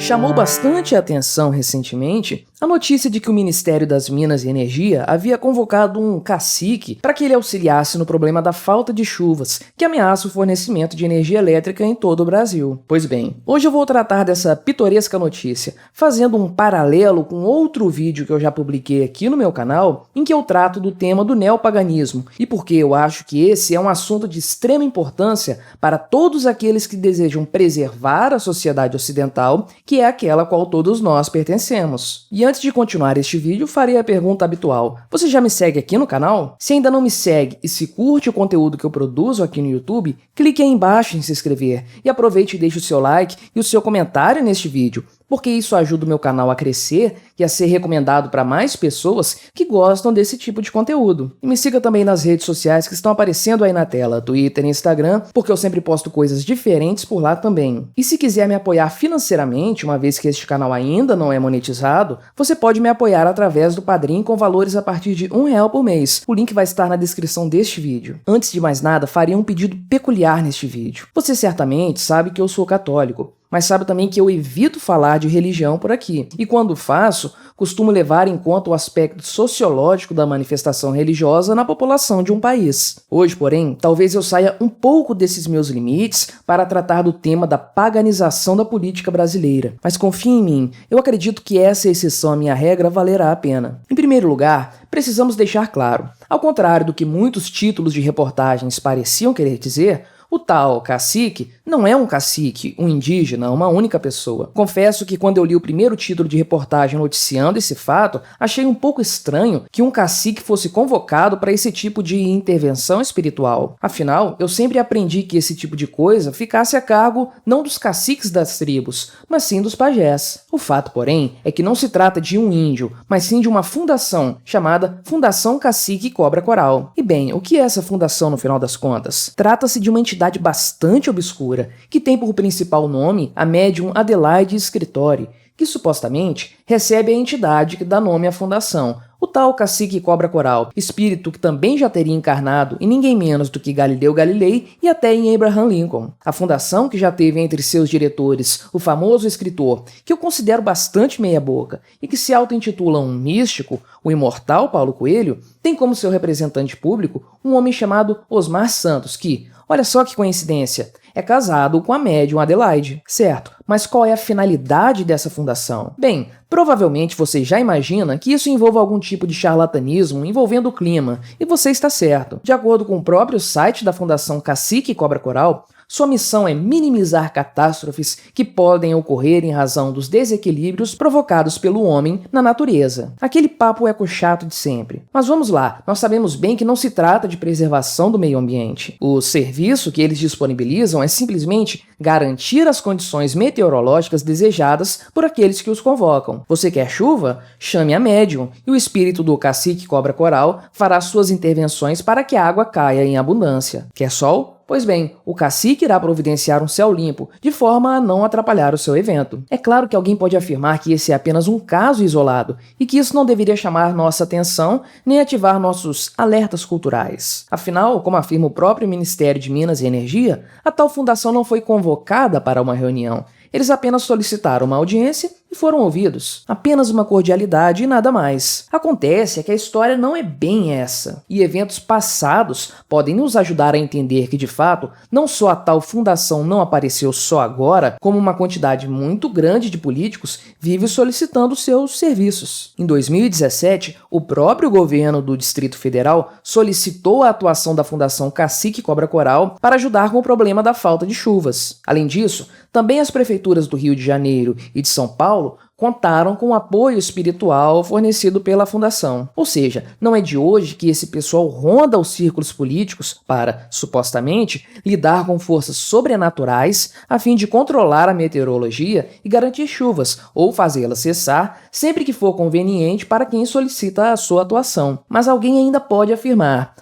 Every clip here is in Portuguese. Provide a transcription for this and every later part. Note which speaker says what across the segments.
Speaker 1: Chamou bastante a atenção recentemente a notícia de que o Ministério das Minas e Energia havia convocado um cacique para que ele auxiliasse no problema da falta de chuvas que ameaça o fornecimento de energia elétrica em todo o Brasil. Pois bem, hoje eu vou tratar dessa pitoresca notícia, fazendo um paralelo com outro vídeo que eu já publiquei aqui no meu canal, em que eu trato do tema do neopaganismo e porque eu acho que esse é um assunto de extrema importância para todos aqueles que desejam preservar a sociedade ocidental, que é aquela a qual todos nós pertencemos. E antes de continuar este vídeo, farei a pergunta habitual. Você já me segue aqui no canal? Se ainda não me segue e se curte o conteúdo que eu produzo aqui no YouTube, clique aí embaixo em se inscrever e aproveite e deixe o seu like e o seu comentário neste vídeo, porque isso ajuda o meu canal a crescer e a ser recomendado para mais pessoas que gostam desse tipo de conteúdo. E me siga também nas redes sociais que estão aparecendo aí na tela, Twitter e Instagram, porque eu sempre posto coisas diferentes por lá também. E se quiser me apoiar financeiramente, uma vez que este canal ainda não é monetizado, você pode me apoiar através do Padrim com valores a partir de R$1 por mês. O link vai estar na descrição deste vídeo. Antes de mais nada, farei um pedido peculiar neste vídeo. Você certamente sabe que eu sou católico, mas sabe também que eu evito falar de religião por aqui. E quando faço, costumo levar em conta o aspecto sociológico da manifestação religiosa na população de um país. Hoje, porém, talvez eu saia um pouco desses meus limites para tratar do tema da paganização da política brasileira. Mas confie em mim, eu acredito que essa exceção à minha regra valerá a pena. Em primeiro lugar, precisamos deixar claro, ao contrário do que muitos títulos de reportagens pareciam querer dizer, o tal cacique não é um cacique, um indígena, uma única pessoa. Confesso que quando eu li o primeiro título de reportagem noticiando esse fato, achei um pouco estranho que um cacique fosse convocado para esse tipo de intervenção espiritual. Afinal, eu sempre aprendi que esse tipo de coisa ficasse a cargo não dos caciques das tribos, mas sim dos pajés. O fato, porém, é que não se trata de um índio, mas sim de uma fundação chamada Fundação Cacique Cobra Coral. E bem, o que é essa fundação no final das contas? Trata-se de uma entidade bastante obscura, que tem por principal nome a médium Adelaide Scritori, que supostamente recebe a entidade que dá nome à fundação, o tal cacique Cobra Coral, espírito que também já teria encarnado em ninguém menos do que Galileu Galilei e até em Abraham Lincoln. A fundação, que já teve entre seus diretores o famoso escritor, que eu considero bastante meia-boca, e que se auto-intitula um místico, o imortal Paulo Coelho, tem como seu representante público um homem chamado Osmar Santos, que, olha só que coincidência, é casado com a médium Adelaide, certo? Mas qual é a finalidade dessa fundação? Bem, provavelmente você já imagina que isso envolva algum tipo de charlatanismo envolvendo o clima, e você está certo. De acordo com o próprio site da Fundação Cacique Cobra Coral, sua missão é minimizar catástrofes que podem ocorrer em razão dos desequilíbrios provocados pelo homem na natureza. Aquele papo eco-chato de sempre. Mas vamos lá, nós sabemos bem que não se trata de preservação do meio ambiente. O serviço que eles disponibilizam é simplesmente garantir as condições meteorológicas desejadas por aqueles que os convocam. Você quer chuva? Chame a médium, e o espírito do cacique Cobra Coral fará suas intervenções para que a água caia em abundância. Quer sol? Pois bem, o cacique irá providenciar um céu limpo, de forma a não atrapalhar o seu evento. É claro que alguém pode afirmar que esse é apenas um caso isolado, e que isso não deveria chamar nossa atenção nem ativar nossos alertas culturais. Afinal, como afirma o próprio Ministério de Minas e Energia, a tal fundação não foi convocada para uma reunião. Eles apenas solicitaram uma audiência e foram ouvidos. Apenas uma cordialidade e nada mais. Acontece é que a história não é bem essa, e eventos passados podem nos ajudar a entender que, de fato, não só a tal fundação não apareceu só agora, como uma quantidade muito grande de políticos vive solicitando seus serviços. Em 2017, o próprio governo do Distrito Federal solicitou a atuação da Fundação Cacique Cobra Coral para ajudar com o problema da falta de chuvas. Além disso, também as prefeituras do Rio de Janeiro e de São Paulo contaram com o apoio espiritual fornecido pela fundação. Ou seja, não é de hoje que esse pessoal ronda os círculos políticos para, supostamente, lidar com forças sobrenaturais a fim de controlar a meteorologia e garantir chuvas, ou fazê-las cessar sempre que for conveniente para quem solicita a sua atuação. Mas alguém ainda pode afirmar: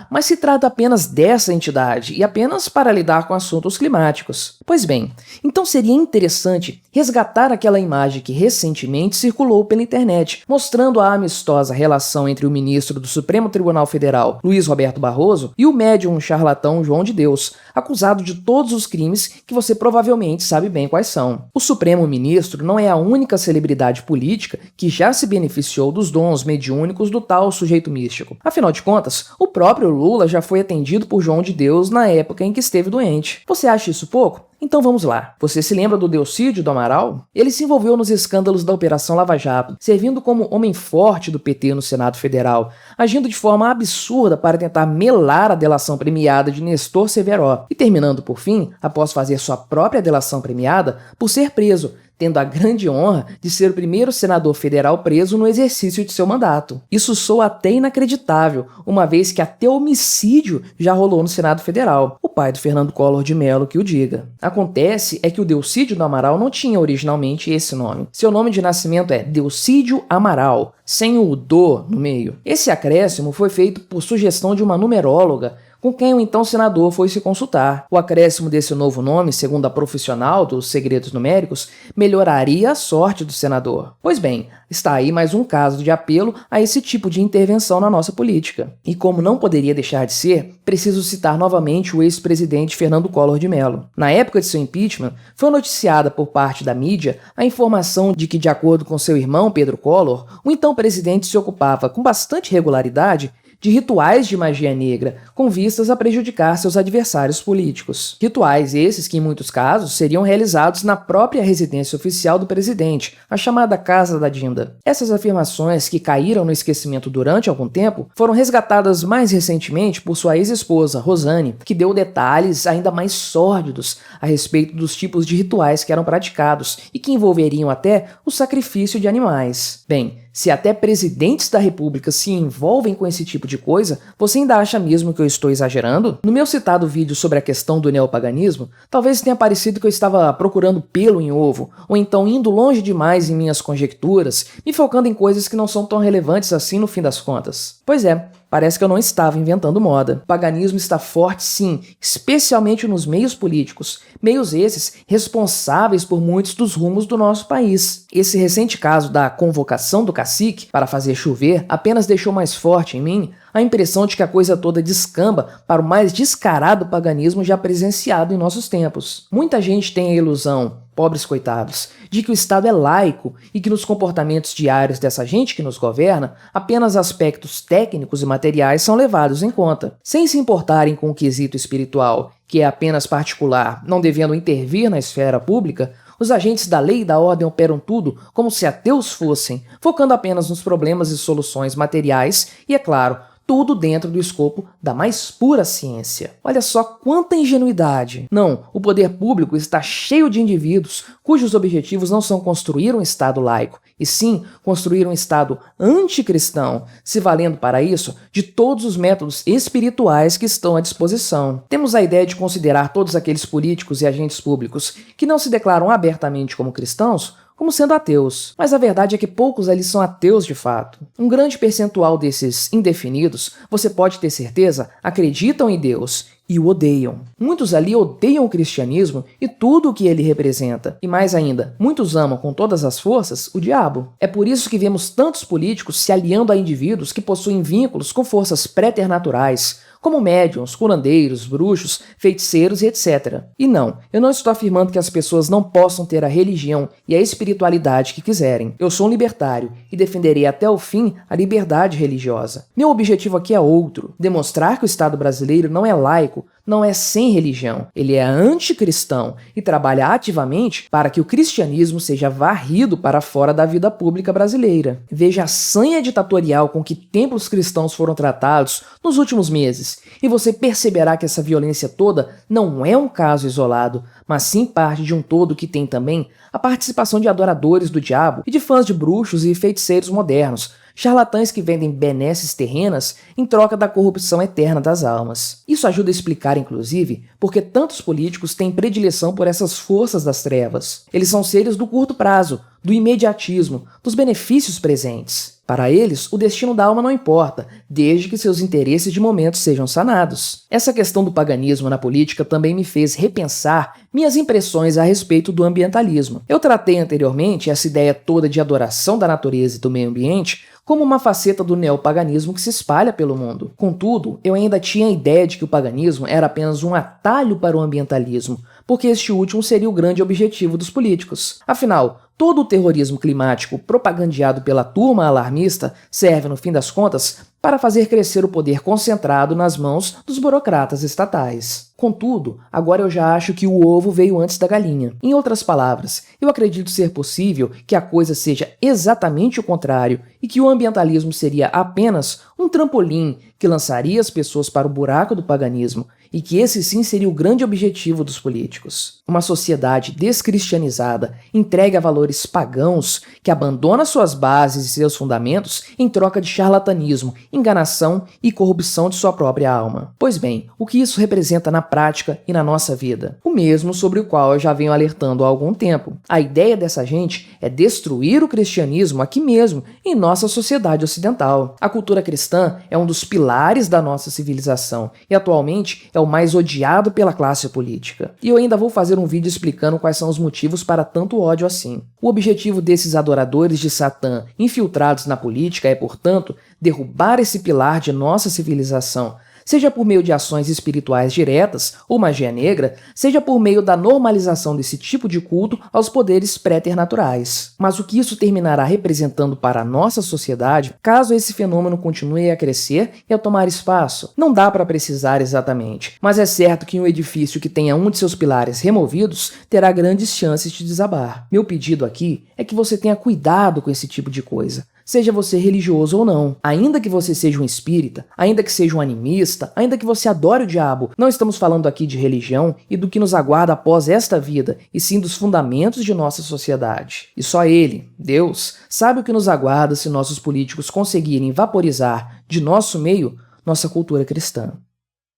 Speaker 1: mas se trata apenas dessa entidade e apenas para lidar com assuntos climáticos. Pois bem, então seria interessante resgatar aquela imagem que recentemente circulou pela internet, mostrando a amistosa relação entre o ministro do Supremo Tribunal Federal, Luiz Roberto Barroso, e o médium charlatão João de Deus, acusado de todos os crimes que você provavelmente sabe bem quais são. O Supremo Ministro não é a única celebridade política que já se beneficiou dos dons mediúnicos do tal sujeito místico. Afinal de contas, o próprio Lula já foi atendido por João de Deus na época em que esteve doente. Você acha isso pouco? Então vamos lá. Você se lembra do Delcídio do Amaral? Ele se envolveu nos escândalos da Operação Lava Jato, servindo como homem forte do PT no Senado Federal, agindo de forma absurda para tentar melar a delação premiada de Nestor Severo, e terminando por fim, após fazer sua própria delação premiada, por ser preso, tendo a grande honra de ser o primeiro senador federal preso no exercício de seu mandato. Isso soa até inacreditável, uma vez que até homicídio já rolou no Senado Federal. O pai do Fernando Collor de Mello que o diga. Acontece é que o Delcídio do Amaral não tinha originalmente esse nome. Seu nome de nascimento é Delcídio Amaral, sem o do no meio. Esse acréscimo foi feito por sugestão de uma numeróloga com quem o então senador foi se consultar. O acréscimo desse novo nome, segundo a profissional dos segredos numéricos, melhoraria a sorte do senador. Pois bem, está aí mais um caso de apelo a esse tipo de intervenção na nossa política. E como não poderia deixar de ser, preciso citar novamente o ex-presidente Fernando Collor de Mello. Na época de seu impeachment, foi noticiada por parte da mídia a informação de que, de acordo com seu irmão Pedro Collor, o então presidente se ocupava com bastante regularidade de rituais de magia negra, com vistas a prejudicar seus adversários políticos. Rituais esses que, em muitos casos, seriam realizados na própria residência oficial do presidente, a chamada Casa da Dinda. Essas afirmações, que caíram no esquecimento durante algum tempo, foram resgatadas mais recentemente por sua ex-esposa, Rosane, que deu detalhes ainda mais sórdidos a respeito dos tipos de rituais que eram praticados e que envolveriam até o sacrifício de animais. Bem, se até presidentes da República se envolvem com esse tipo de coisa, você ainda acha mesmo que eu estou exagerando? No meu citado vídeo sobre a questão do neopaganismo, talvez tenha parecido que eu estava procurando pelo em ovo, ou então indo longe demais em minhas conjecturas, me focando em coisas que não são tão relevantes assim no fim das contas. Pois é, parece que eu não estava inventando moda. O paganismo está forte sim, especialmente nos meios políticos, meios esses responsáveis por muitos dos rumos do nosso país. Esse recente caso da convocação do cacique para fazer chover apenas deixou mais forte em mim a impressão de que a coisa toda descamba para o mais descarado paganismo já presenciado em nossos tempos. Muita gente tem a ilusão, pobres coitados, de que o Estado é laico e que nos comportamentos diários dessa gente que nos governa, apenas aspectos técnicos e materiais são levados em conta, sem se importarem com o quesito espiritual, que é apenas particular, não devendo intervir na esfera pública. Os agentes da lei e da ordem operam tudo como se ateus fossem, focando apenas nos problemas e soluções materiais e, é claro, tudo dentro do escopo da mais pura ciência. Olha só quanta ingenuidade! Não, o poder público está cheio de indivíduos cujos objetivos não são construir um Estado laico, e sim construir um Estado anticristão, se valendo para isso de todos os métodos espirituais que estão à disposição. Temos a ideia de considerar todos aqueles políticos e agentes públicos que não se declaram abertamente como cristãos como sendo ateus, mas a verdade é que poucos ali são ateus de fato. Um grande percentual desses indefinidos, você pode ter certeza, acreditam em Deus e o odeiam. Muitos ali odeiam o cristianismo e tudo o que ele representa. E mais ainda, muitos amam com todas as forças o diabo. É por isso que vemos tantos políticos se aliando a indivíduos que possuem vínculos com forças préternaturais, como médiuns, curandeiros, bruxos, feiticeiros e etc. E não, eu não estou afirmando que as pessoas não possam ter a religião e a espiritualidade que quiserem. Eu sou um libertário e defenderei até o fim a liberdade religiosa. Meu objetivo aqui é outro: demonstrar que o Estado brasileiro não é laico, não é sem religião, ele é anticristão e trabalha ativamente para que o cristianismo seja varrido para fora da vida pública brasileira. Veja a sanha ditatorial com que templos cristãos foram tratados nos últimos meses, e você perceberá que essa violência toda não é um caso isolado, mas sim parte de um todo que tem também a participação de adoradores do diabo e de fãs de bruxos e feiticeiros modernos, charlatães que vendem benesses terrenas em troca da corrupção eterna das almas. Isso ajuda a explicar, inclusive, porque tantos políticos têm predileção por essas forças das trevas. Eles são seres do curto prazo, do imediatismo, dos benefícios presentes. Para eles, o destino da alma não importa, desde que seus interesses de momento sejam sanados. Essa questão do paganismo na política também me fez repensar minhas impressões a respeito do ambientalismo. Eu tratei anteriormente essa ideia toda de adoração da natureza e do meio ambiente como uma faceta do neopaganismo que se espalha pelo mundo. Contudo, eu ainda tinha a ideia de que o paganismo era apenas um atalho para o ambientalismo, porque este último seria o grande objetivo dos políticos. Afinal, todo o terrorismo climático propagandeado pela turma alarmista serve, no fim das contas, para fazer crescer o poder concentrado nas mãos dos burocratas estatais. Contudo, agora eu já acho que o ovo veio antes da galinha. Em outras palavras, eu acredito ser possível que a coisa seja exatamente o contrário e que o ambientalismo seria apenas um trampolim que lançaria as pessoas para o buraco do paganismo e que esse sim seria o grande objetivo dos políticos. Uma sociedade descristianizada, entregue a valores pagãos, que abandona suas bases e seus fundamentos em troca de charlatanismo, enganação e corrupção de sua própria alma. Pois bem, o que isso representa na prática e na nossa vida? O mesmo sobre o qual eu já venho alertando há algum tempo. A ideia dessa gente é destruir o cristianismo aqui mesmo, em nossa sociedade ocidental. A cultura cristã é um dos pilares da nossa civilização e atualmente é o mais odiado pela classe política. E eu ainda vou fazer um vídeo explicando quais são os motivos para tanto ódio assim. O objetivo desses adoradores de Satã infiltrados na política é, portanto, derrubar esse pilar de nossa civilização, seja por meio de ações espirituais diretas ou magia negra, seja por meio da normalização desse tipo de culto aos poderes préternaturais. Mas o que isso terminará representando para a nossa sociedade, caso esse fenômeno continue a crescer e a tomar espaço? Não dá para precisar exatamente, mas é certo que um edifício que tenha um de seus pilares removidos terá grandes chances de desabar. Meu pedido aqui é que você tenha cuidado com esse tipo de coisa. Seja você religioso ou não, ainda que você seja um espírita, ainda que seja um animista, ainda que você adore o diabo, não estamos falando aqui de religião e do que nos aguarda após esta vida, e sim dos fundamentos de nossa sociedade. E só Ele, Deus, sabe o que nos aguarda se nossos políticos conseguirem vaporizar de nosso meio nossa cultura cristã.